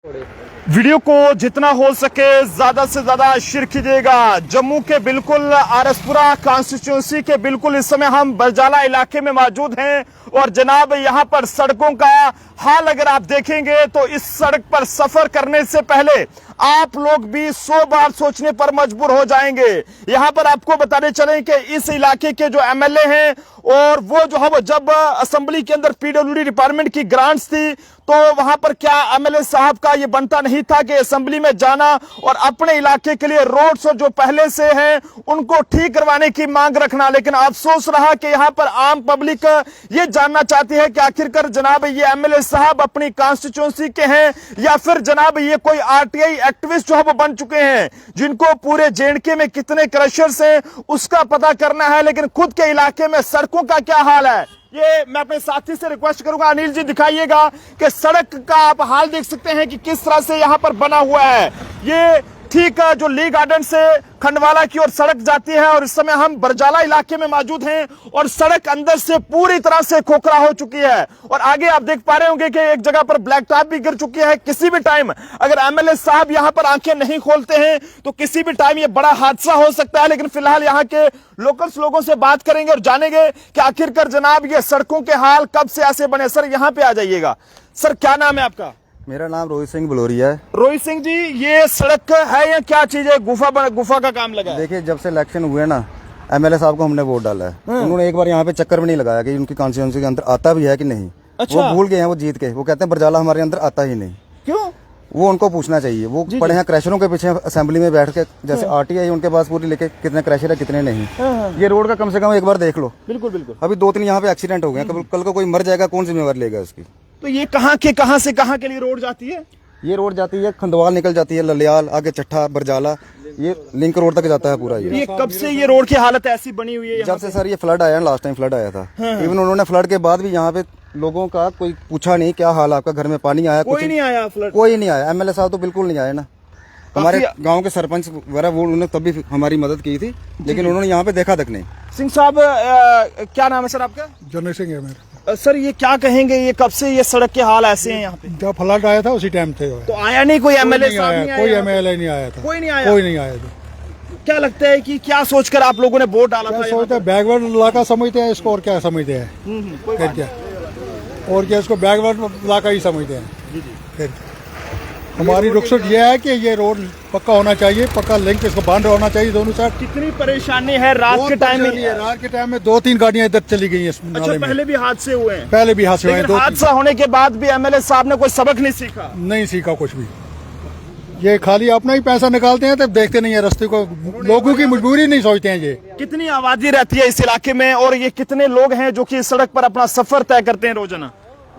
Video को जितना हो सके ज्यादा से ज्यादा शेयर कीजिएगा। जम्मू के बिल्कुल आरएसपुरा कॉन्स्टिट्यूंसी के बिल्कुल इस समय हम बरजाला इलाके में मौजूद हैं और जनाब यहां पर सड़कों का हाल अगर आप देखेंगे तो इस सड़क पर सफर करने से पहले आप लोग भी 100 बार सोचने पर मजबूर हो जाएंगे। यहां पर आपको बताने चले कि इस इलाके के जो एमएलए हैं और वो जो है जब असेंबली के अंदर पीडब्ल्यूडी डिपार्टमेंट की ग्रांट्स थी तो वहां पर क्या एमएलए साहब का ये बनता नहीं था कि असेंबली में जाना और अपने इलाके के लिए रोड्स जो पहले से हैं उनको ठीक करवाने की मांग रखना। लेकिन अफसोस रहा कि यहां पर आम पब्लिक ये जानना चाहती है कि आखिरकार जनाब ये एमएलए साहब अपनी कॉन्स्टिट्यूंसी के हैं या फिर जनाब ये कोई आरटीआई एक्टिविस्ट जो है वो बन चुके हैं जिनको पूरे जेएंडके में कितने क्रशर्स हैं उसका पता करना है। लेकिन खुद के इलाके में सड़कों का क्या हाल है ये मैं अपने साथी से रिक्वेस्ट करूंगा। अनिल जी दिखाइएगा कि सड़क का आप हाल देख सकते हैं कि किस तरह से यहां पर बना हुआ है। ये ठीक जो ली गार्डन से खंडवाला की ओर सड़क जाती है और इस समय हम बरजाला इलाके में मौजूद हैं और सड़क अंदर से पूरी तरह से खोखला हो चुकी है और आगे आप देख पा रहे होंगे कि एक जगह पर ब्लैक टॉप भी गिर चुकी है। किसी भी टाइम अगर एमएलए साहब यहां पर आंखें नहीं खोलते हैं तो किसी भी टाइम ये बड़ा हादसा हो सकता है। लेकिन फिलहाल यहाँ के लोकल्स लोगों से बात करेंगे और जानेंगे कि आखिरकार जनाब ये सड़कों के हाल कब से ऐसे बने। सर यहाँ पे आ जाइएगा। सर क्या नाम है आपका? मेरा नाम रोहित सिंह बलोरिया है। रोहित सिंह जी ये सड़क है या क्या चीज है? गुफा का काम लगा है। देखिए जब से इलेक्शन हुए ना एमएलए साहब को हमने वोट डाला है उन्होंने एक बार यहाँ पे चक्कर भी नहीं लगाया कि उनकी कॉन्स्टिट्यूंसी के अंदर आता भी है कि नहीं। अच्छा। वो भूल गए हैं, वो जीत के वो कहते हैं बरजाला हमारे अंदर आता ही नहीं। क्यों? वो उनको पूछना चाहिए। वो पड़े हैं क्रैशरों के पीछे असेंबली में बैठ के, जैसे आरटीआई उनके पास पूरी लेके कितने क्रैशर है कितने नहीं। ये रोड का कम से कम एक बार देख लो। बिल्कुल बिल्कुल। अभी 2-3 यहाँ पे एक्सीडेंट हो गए। कल को कोई मर जाएगा कौन जिम्मेवारी लेगा उसकी? तो ये कहाँ से कहाँ के लिए रोड जाती है? ये रोड जाती है खंडवाल निकल जाती है, ललियाल आगे चट्ठा बरजाला, ये लिंक रोड तक जाता है पूरा। ये कब से ये रोड की हालत ऐसी बनी हुई है? जब से सर ये फ्लड आया, लास्ट टाइम फ्लड आया था। इवन उन्होंने फ्लड के बाद भी यहाँ पे लोगों का कोई पूछा नहीं क्या हाल, आपका घर में पानी आया? कोई नहीं आया फ्लड? कोई नहीं आया। एमएलए साहब तो बिल्कुल नहीं आए ना। हमारे गांव के सरपंच वगैरह वो उन्होंने तभी हमारी मदद की थी लेकिन उन्होंने यहाँ पे देखा तक नहीं। सिंह साहब क्या नाम है सर आपका? जनरल सिंह है मेरा। सर ये क्या कहेंगे ये कब से ये सड़क के हाल ऐसे हैं यहाँ पे? जब फ्लड आया था उसी टाइम थे। तो आया नहीं कोई एमएलए साहब? कोई एमएलए नहीं आया था। कोई नहीं आया? कोई नहीं आया था। क्या लगता है कि क्या सोचकर आप लोगों ने वोट डाला था? सोचते हैं बैकवर्ड इलाका समझते हैं इसको और क्या समझते हैं? और क्या इसको बैकवर्ड इलाका ही समझते हैं। हमारी रुखसत यह है कि ये रोड पक्का होना चाहिए, पक्का लिंक इसको बांध होना चाहिए दोनों साइड। कितनी परेशानी है रात के टाइम में? रात के टाइम में 2-3 गाड़ियां इधर चली गई हैं। अच्छा पहले भी हादसे हुए हैं? पहले भी हादसे हुए हैं। हादसा होने के बाद भी एमएलए साहब ने कोई सबक नहीं सीखा? नहीं सीखा कुछ भी। ये खाली अपना ही पैसा निकालते हैं, तब देखते नहीं है रास्ते को, लोगों की मजबूरी नहीं सोचते हैं। ये कितनी आबादी रहती है इस इलाके में और ये कितने लोग हैं जो कि इस सड़क पर अपना सफर तय करते हैं रोजाना?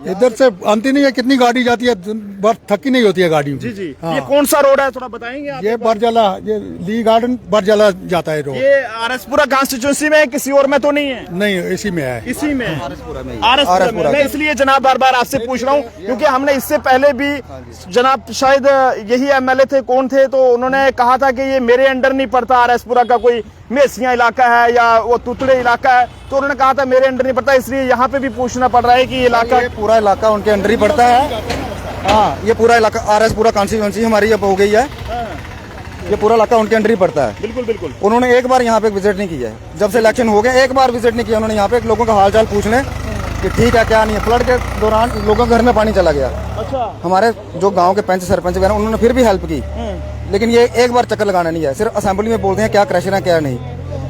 इधर से आती नहीं है, कितनी गाड़ी जाती है, बस थकी नहीं होती है गाड़ी। जी जी। हाँ। ये कौन सा रोड है थोड़ा बताएंगे आप? ये बरजाला, ये ली गार्डन बरजाला जाता है रोड। ये आरएसपुरा कॉन्स्टिट्यूंसी में किसी और में तो नहीं है? नहीं इसी में है। इसी में आरएसपुरा में। मैं इसलिए जनाब बार बार आपसे पूछ रहा हूँ क्योंकि हमने इससे पहले भी जनाब शायद यही एमएलए थे कौन थे तो उन्होंने कहा था कि ये मेरे अंडर नहीं पड़ता, आरएसपुरा का कोई मेसिया इलाका है या वो तुतड़े इलाका है, तो उन्होंने कहा था मेरे अंडर नहीं पड़ता। इसलिए यहाँ पे भी पूछना पड़ रहा है कि ये इलाका, पूरा इलाका उनके अंडर ही पड़ता है। हाँ ये पूरा इलाका आरएसपुरा कॉन्स्टिट्यूंसी हमारी अब हो गई है। ये पूरा इलाका उनके अंडर ही पड़ता है। बिल्कुल बिल्कुल। उन्होंने एक बार यहाँ पे विजिट नहीं किया है। जब से इलेक्शन हो गए एक बार विजिट नहीं किया उन्होंने यहाँ पे लोगों का हाल चाल पूछ लें कि ठीक है क्या नहीं है। फ्लड के दौरान लोगों के घर में पानी चला गया। अच्छा। हमारे जो गाँव के पंच सरपंच वगैरह उन्होंने फिर भी हेल्प की लेकिन ये एक बार चक्कर लगाना नहीं है। सिर्फ असेंबली में बोलते हैं क्या क्रैशर है क्या नहीं।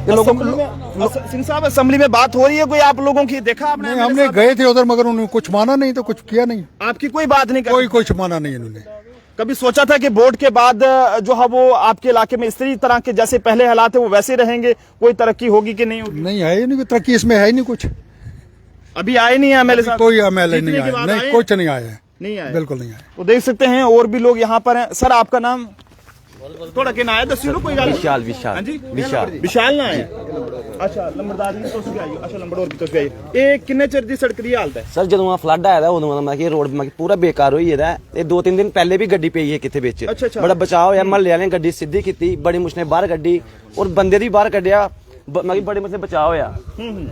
ये लोगों सिंह साहब असेंबली में बात हो रही है कोई आप लोगों की? देखा आपने? नहीं, हमने गए थे उधर मगर उन्होंने कुछ माना नहीं तो कुछ किया नहीं। आपकी कोई बात नहीं? कोई कुछ माना नहीं इन्होंने। कभी सोचा था कि वोट के बाद जो है वो आपके इलाके में इसी तरह के जैसे पहले हालात है वो वैसे रहेंगे, कोई तरक्की होगी कि नहीं होगी? नहीं है नहीं, तरक्की इसमें है नहीं कुछ। अभी आए नहीं है एमएलए साहब? कोई एमएलए नहीं आया, नहीं कुछ नहीं आया है। नहीं आया, बिल्कुल नहीं आया। तो देख सकते हैं और भी लोग यहाँ पर हैं। सर आपका नाम थोड़ा के ना है दस्यो कोई गल? विशाल विशाल ना है। अच्छा लंबरदार जी तुस भी आइयो। अच्छा लंबड़ और भी तुस भी आइयो। ये किन्ने चिर दी सड़क दी हालत है? सर जदों फ्लड आया था उदों मैं कि रोड पूरा बेकार होई गेदा ते 2-3 दिन पहले भी गड्डी पई है किथे विच। अच्छा। बड़ा बचाव होया, महल्ले वाले गड्डी सीधी कीती, बड़ी मुश्किल बाहर कड्डी और बंदे दी बाहर कड्डिया मगी बड़े मतलब बचाव होया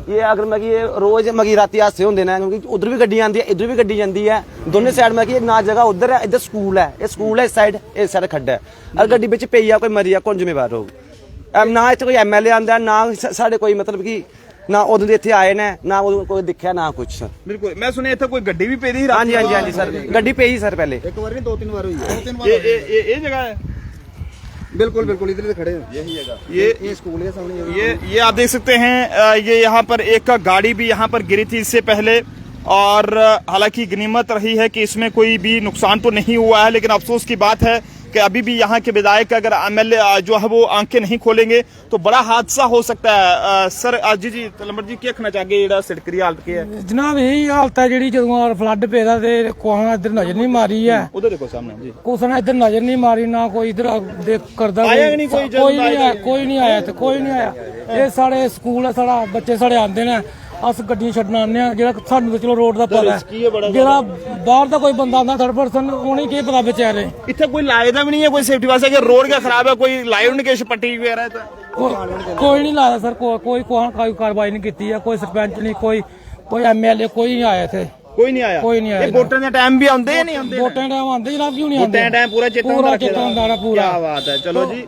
ये अगर मगी ये रोज मगी राती हादसे होंदे ने क्योंकि उधर भी गड्डी आंदी है इधर भी गड्डी जांदी है दोनों साइड मगी ना जगह उधर है इधर स्कूल है इस साइड खड्डा है अगर गड्डी बिच पई आ कोई मरी जा कौन जिम्मेवार होग ना इत्थे कोई MLA आंदा ना साडे कोई मतलब कि ना उदों दे इत्थे आए ने ना उदों कोई दिखया ना कुछ सर बिल्कुल मैं सुने इत्थे कोई गड्डी भी पेदी हां जी हां जी हां जी सर गड्डी पेई सर पहले एक बार नहीं 2-3 बार हुई है ये जगह है बिल्कुल बिल्कुल इधर खड़े हैं यही जगह ये स्कूल है सामने ये आप देख सकते हैं ये यहाँ पर एक गाड़ी भी यहाँ पर गिरी थी इससे पहले और हालांकि गनीमत रही है कि इसमें कोई भी नुकसान तो नहीं हुआ है लेकिन अफसोस की बात है कि अभी भी यहाँ के विधायक अगर MLA जो है वो आंखें नहीं खोलेंगे तो बड़ा हादसा हो सकता है सर जी तलमर जी क्या कहना चाहेंगे ਜਿਹੜਾ ਸੜਕ ਦੀ ਹਾਲਤ ਕੀ ਹੈ जनाब यही हालत है जी ਜਦੋਂ फ्लड पेदा ते कोई इधर नजर नहीं मारी है उधर देखो सामने जी कुछ ने इधर नजर नहीं मारी ना कोई इधर देख करदा आया नहीं कोई कोई नहीं आया कोई नहीं आया ते कोई नहीं आया ये साढ़े स्कूल है साढ़ा बच्चे साढ़े आंदे ने अस गड्डियां छड्डन आने जेड़ा सानू तो चलो रोड दा पता है जेड़ा बाहर दा कोई बंदा आंदा थर्ड पर्सन उन्हें की पता बेचारे इत्थे कोई लायदा भी नहीं है कोई सेफ्टी वास्ते कि रोड क्या खराब है कोई लाइव इंडिकेशन पट्टी वगैरह है कोई नहीं लाया सर कोई कार्रवाई नहीं की है कोई सरपंच नहीं कोई MLA कोई नहीं आया थे कोई नहीं आया ये वोटां दे टाइम भी आंदे नहीं आंदे वोटां टाइम आंदे जनाब क्यों नहीं आंदे वोटां टाइम पूरा चेता होंदा पूरा क्या बात है चलो जी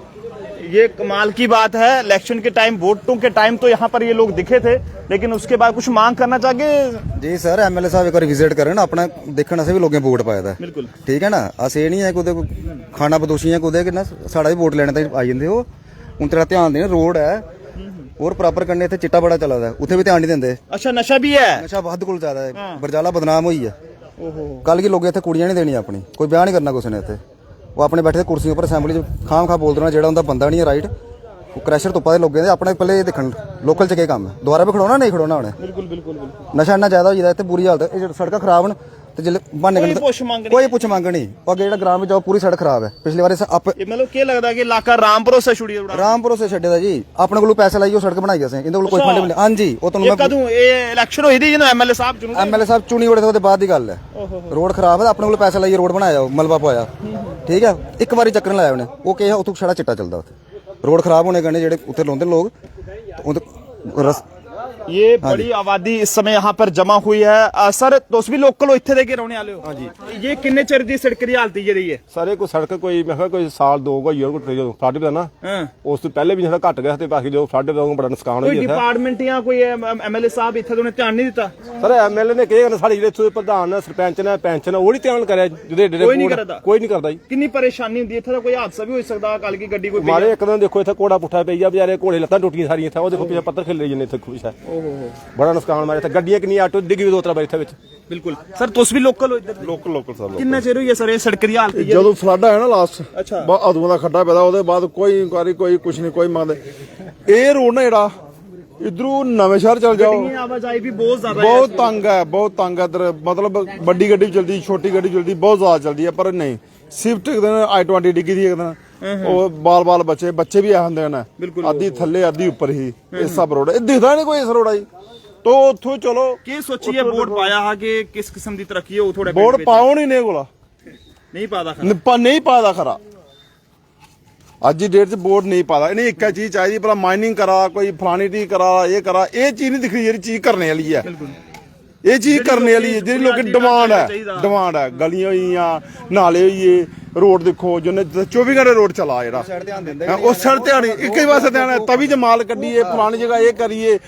ये कमाल की बात है इलेक्शन के टाइम वोटों के टाइम तो यहाँ पर ये लोग दिखे थे लेकिन उसके बाद कुछ मांग करना चाहिए जी सर MLA साहब एक बार विजिट करन अपना देखण असें भी लोगें वोट पाया था बिल्कुल ठीक है ना अस ये नहीं है कुदे खाना बदोशी है कुदे कि ना साड़ा भी वोट लेने ताईं आई जंदे हो हुन तेरा ध्यान देना रोड है और प्रॉपर करने इत्थे चिट्टा बड़ा चला दा उत्थे भी ध्यान नहीं दिंदे अच्छा नशा भी है नशा हद कोल ज्यादा है बरजाला बदनाम होई है कल की लोग इत्थे कुड़ियां नहीं देनी अपनी कोई ब्याह नहीं करना किसी ने इत्थे वो अपने बैठे कुर्सियों पर असेंबली खाम खा बोल देना जेड़ा उनका बंदा नहीं है राइट वो क्रैशर तुप्पा दे लोगों दे अपने पहले देखन लोकल च क्या काम है दोबारा भी खड़ोना नहीं खड़ोना उन्हें बिल्कुल बिल्कुल नशा इन्ना ज्यादा हो जाता है बुरी हालत है सड़क खराब न ते जिले बहाने कोई पुछ मंग नहीं और जेड़ा ग्राम में जाओ पूरी सड़क खराब है पिछली बार मतलब क्या लगता है कि इलाका रामपुरों से छुड़ी रामपुरों से छड्डे दा जी अपने कोल पैसे लाइए सड़क बनाई असें इंदे कोल कोई फंड मिले हां जी ओ तन्नू कदों ये इलेक्शन होई दी जदों MLA साहब चुनी ओड़े ते बाद दी गल है रोड खराब है अपने कोल पैसे लाइए रोड बनाया मलबा पाया ठीक है एक बारी चक्कर लाया उन्हें वो कहा उत्थों छड़ा चिट्टा चलदा उत्थे रोड खराब होने कन्नै जेड़े उत्थे लोंदे लोग ये बड़ी आबादी इस समय यहाँ पर जमा हुई है सर तुस भी लोकल हो इत्थे दे के रहने वाले हो हाँ जी ये किन्ने चिर दी सड़क दी हालत जी रही है सारे को सड़क कोई मैं कहा कोई साल दो होई और कोई फ्लड पे ना उस तो पहले भी थोड़ा घट गया ते बाकी जो फ्लड पे बड़ा नुकसान हो गया गया डिपार्टमेंट या कोई MLA साहब इत्थे तो ध्यान नहीं दिता सर MLA ने कहे साडे जेडे इत्थे प्रधान ने सरपंच ने पैंच ने वो नहीं ध्यान करया जेडे कोई नहीं करदा जी कितनी परेशानी हुंदी इत्थे दा कोई हादसा भी हो सकदा कल की गड्डी कोई मारे एक दिन देखो इत्थे कोड़ा पुठा पई जा बेचारे घोड़े लत्तां टुटियां सारियां इत्थे ओ देखो पीछे पत्थर खिल रही ने इत्थे खुश है बड़ा नुकसान मारे इत्थे गड्डियां कितनी ऑटो डिग्गी भी दो तरह इत्थे विच बिल्कुल सर तुस भी लोकल हो इधर लोकल सर कितना चिर होई है सर ये सड़क दी हालत ਜਦੋਂ ਫਲੱਡ ਆਇਆ ਨਾ ਲਾਸਟ ਅੱਛਾ ਅਦੋਂ ਦਾ ਖੱਡਾ ਪੈਦਾ ਉਹਦੇ ਬਾਅਦ ਕੋਈ ਇਨਕੁਆਰੀ ਕੋਈ ਕੁਝ ਨਹੀਂ ਕੋਈ ਮੰਗਦੇ ਇਹ ਰੋਡ ਨਾ ਜਿਹੜਾ ਇਧਰੋਂ ਨਵੇਂ ਸ਼ਹਿਰ ਚਲ ਜਾਓ ਆਵਾਜਾਈ ਵੀ ਬਹੁਤ ਜ਼ਿਆਦਾ ਬਹੁਤ ਤੰਗ ਹੈ ਇਧਰ ਮਤਲਬ ਵੱਡੀ ਗੱਡੀ ਚਲਦੀ ਛੋਟੀ ਗੱਡੀ ਚਲਦੀ ਬਹੁਤ ਜ਼ਿਆਦਾ ਚਲਦੀ ਹੈ ਪਰ ਨਹੀਂ ਸਿਫਟ ਇੱਕ ਦਿਨ i20 ਡਿੱਗੀ ਦੀ ਇੱਕ ਦਿਨ ਉਹ ਬਾਲ ਬੱਚੇ ਵੀ ਆ ਹੁੰਦੇ ਨੇ ਅੱਧੀ ਥੱਲੇ ਅੱਧੀ ਉੱਪਰ ਹੀ ਇਹ ਸਭ ਰੋਡ ਇਹ ਦਿਖਦਾ ਨਹੀਂ ਕੋਈ ਇਸ ਰੋਡ ਆਈ तो उथों चलो की सोचिए वोट पाया है कि किस किस्म की तरक्की हो थोड़े वोट पाओ नहीं कोला नहीं पादा नहीं पादा खरा अज की डेट च वोट नहीं पादा इन्हें एक चीज चाहिए भला माइनिंग करा कोई फलानी टी करा ये चीज नहीं दिखनी जी चीज करने वाली है ये चीज करने वाली है जी लोग डिमांड है गलियां हुई नाले हुई रोड देखो जो 24 घंटे रोड चला उस साइड ध्यान एक ही पासे ध्यान है तभी जमाल कड्डिए फलानी जगह ये करिए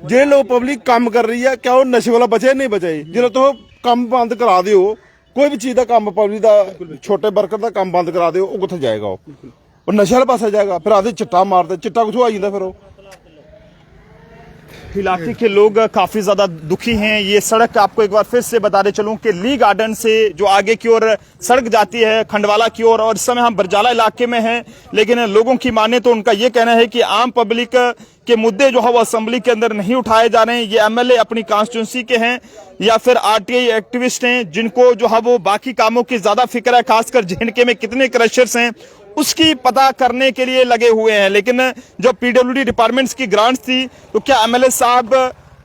जे लोग पब्लिक काम कर रही है क्या वो नशे वाला बचे नहीं बचे जो तो काम बंद करा दो कोई भी चीज का काम पब्लिक का छोटे वर्कर का काम बंद करा दो कितने जाएगा वो नशे वाले पासे जाएगा फिर आधे चिट्टा मारते चिट्टा कुछ आ जाता फिर वो इलाके के लोग काफी ज्यादा दुखी हैं ये सड़क आपको एक बार फिर से बताते चलूं कि ली गार्डन से जो आगे की ओर सड़क जाती है खंडवाला की ओर और इस समय हम बरजाला इलाके में हैं लेकिन लोगों की माने तो उनका ये कहना है कि आम पब्लिक के मुद्दे जो है वो असेंबली के अंदर नहीं उठाए जा रहे हैं ये MLA अपनी कॉन्स्टिट्यूंसी के हैं या फिर RTI एक्टिविस्ट हैं जिनको जो है वो बाकी कामों की ज्यादा फिक्र है खासकर JNK में कितने क्रशर्स हैं उसकी पता करने के लिए लगे हुए हैं लेकिन जब PWD डिपार्टमेंट्स की ग्रांट्स थी तो क्या MLA साहब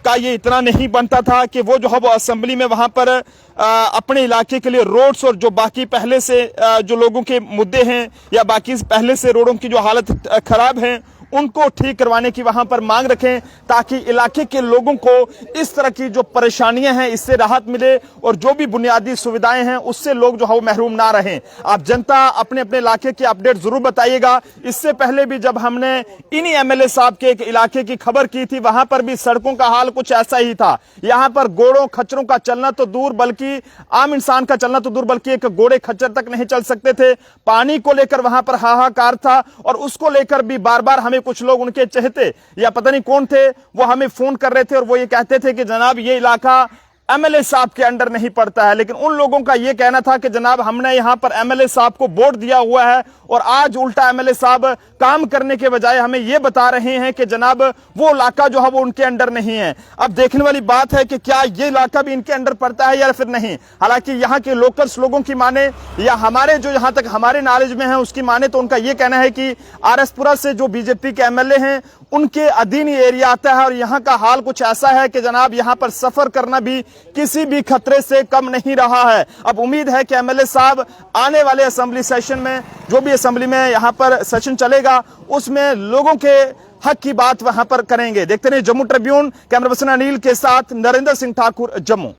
का ये इतना नहीं बनता था कि वो जो है वो असेंबली में वहां पर अपने इलाके के लिए रोड्स और जो बाकी पहले से जो लोगों के मुद्दे हैं या बाकी पहले से रोडों की जो हालत खराब है उनको ठीक करवाने की वहां पर मांग रखें, ताकि इलाके के लोगों को इस तरह की जो परेशानियां हैं इससे राहत मिले और जो भी बुनियादी सुविधाएं हैं उससे लोग जो है वो महरूम ना रहें। आप जनता अपने अपने इलाके की अपडेट जरूर बताइएगा। इससे पहले भी जब हमने इन्हीं एमएलए साहब के एक इलाके की खबर की थी, वहां पर भी सड़कों का हाल कुछ ऐसा ही था। यहां पर घोड़ों खच्चरों का चलना तो दूर, बल्कि आम इंसान का चलना तो दूर, बल्कि एक घोड़े खच्चर तक नहीं चल सकते थे। पानी को लेकर वहां पर हाहाकार था और उसको लेकर भी बार बार हमें कुछ लोग उनके चहेते या पता नहीं कौन थे वो हमें फोन कर रहे थे और वो ये कहते थे कि जनाब ये इलाका एमएलए साहब के अंडर नहीं पड़ता है। लेकिन उन लोगों का यह कहना था कि जनाब हमने यहां पर एमएलए साहब को वोट दिया हुआ है और आज उल्टा एमएलए साहब काम करने के बजाय हमें यह बता रहे हैं कि जनाब वो इलाका जो है वो उनके अंडर नहीं है। अब देखने वाली बात है कि क्या ये इलाका भी इनके अंडर पड़ता है या फिर नहीं। हालांकि यहाँ के लोकल्स लोगों की माने या हमारे जो यहां तक हमारे नॉलेज में है उसकी माने तो उनका यह कहना है कि आरएसपुरा से जो बीजेपी के एमएलए हैं उनके अधीन एरिया आता है और यहां का हाल कुछ ऐसा है कि जनाब यहां पर सफर करना भी किसी भी खतरे से कम नहीं रहा है। अब उम्मीद है कि एमएलए साहब आने वाले असेंबली सेशन में, जो भी असेंबली में यहां पर सेशन चलेगा, उसमें लोगों के हक की बात वहां पर करेंगे। देखते रहिए Jammu Tribune. Camera person Anil के साथ नरेंद्र सिंह ठाकुर, जम्मू।